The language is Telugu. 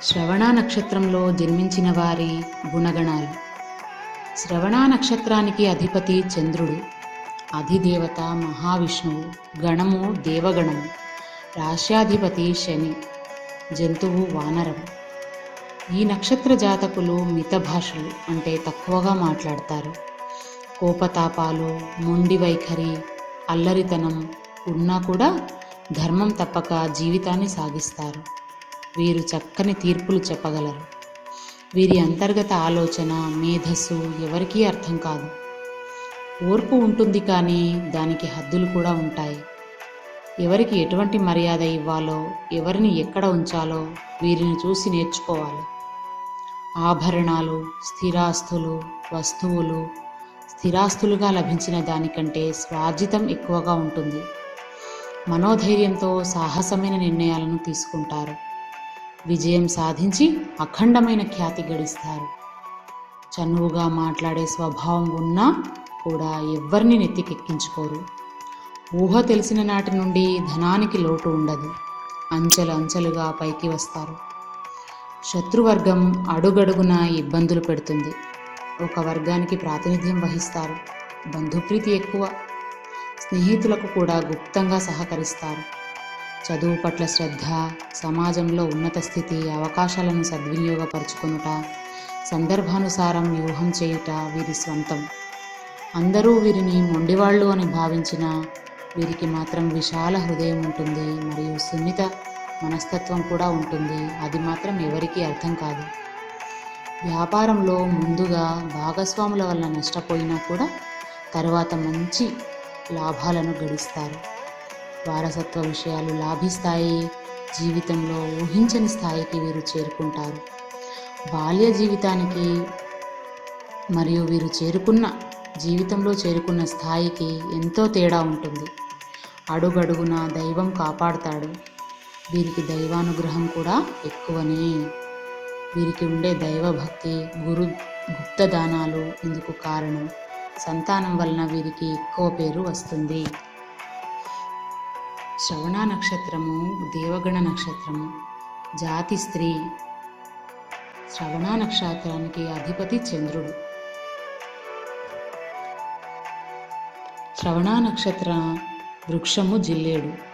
శ్రవణ నక్షత్రంలో జన్మించిన వారి గుణగణాలు. శ్రవణ నక్షత్రానికి అధిపతి చంద్రుడు, అధిదేవత మహావిష్ణువు, గణము దేవగణము, రాశ్యాధిపతి శని, జంతువు వానరం. ఈ నక్షత్ర జాతకులు మితభాషలు అంటే తక్కువగా మాట్లాడతారు. కోపతాపాలు, మొండి వైఖరి, అల్లరితనం ఉన్నా కూడా ధర్మం తప్పక జీవితాన్ని సాగిస్తారు. వీరు చక్కని తీర్పులు చెప్పగలరు. వీరి అంతర్గత ఆలోచన, మేధస్సు ఎవరికీ అర్థం కాదు. ఓర్పు ఉంటుంది కానీ దానికి హద్దులు కూడా ఉంటాయి. ఎవరికి ఎటువంటి మర్యాద ఇవ్వాలో, ఎవరిని ఎక్కడ ఉంచాలో వీరిని చూసి నేర్చుకోవాలి. ఆభరణాలు, స్థిరాస్తులు, వస్తువులు స్థిరాస్తులుగా లభించిన దానికంటే స్వార్జితం ఎక్కువగా ఉంటుంది. మనోధైర్యంతో సాహసమైన నిర్ణయాలను తీసుకుంటారు. విజయం సాధించి అఖండమైన ఖ్యాతి గడిస్తారు. చనువుగా మాట్లాడే స్వభావం ఉన్నా కూడా ఎవ్వరిని నెత్తికెక్కించుకోరు. ఊహ తెలిసిన నాటి నుండి ధనానికి లోటు ఉండదు. అంచెలు అంచెలుగా పైకి వస్తారు. శత్రువర్గం అడుగడుగున ఇబ్బందులు పెడుతుంది. ఒక వర్గానికి ప్రాతినిధ్యం వహిస్తారు. బంధుప్రీతి ఎక్కువ. స్నేహితులకు కూడా గుప్తంగా సహకరిస్తారు. చదువు పట్ల శ్రద్ధ, సమాజంలో ఉన్నత స్థితి, అవకాశాలను సద్వినియోగపరుచుకొనుట, సందర్భానుసారం వ్యూహం చేయుట వీరి స్వంతం. అందరూ వీరిని మొండివాళ్ళు అని భావించిన వీరికి మాత్రం విశాల హృదయం ఉంటుంది మరియు సున్నిత మనస్తత్వం కూడా ఉంటుంది. అది మాత్రం ఎవరికీ అర్థం కాదు. వ్యాపారంలో ముందుగా భాగస్వాముల వల్ల నష్టపోయినా కూడా తరువాత మంచి లాభాలను గడిస్తారు. వారసత్వ విషయాలు లాభిస్తాయి. జీవితంలో ఊహించని స్థాయికి వీరు చేరుకుంటారు. బాల్య జీవితానికి మరియు వీరు జీవితంలో చేరుకున్న స్థాయికి ఎంతో తేడా ఉంటుంది. అడుగడుగున దైవం కాపాడుతాడు. వీరికి దైవానుగ్రహం కూడా ఎక్కువనే. వీరికి ఉండే దైవభక్తి, గుప్తదానాలు ఇందుకు కారణం. సంతానం వలన వీరికి ఎక్కువ పేరు వస్తుంది. శ్రవణ నక్షత్రము దేవగణ నక్షత్రము. జాతి స్త్రీ. శ్రవణ నక్షత్రానికి అధిపతి చంద్రుడు. శ్రవణ నక్షత్ర వృక్షము జిల్లేడు.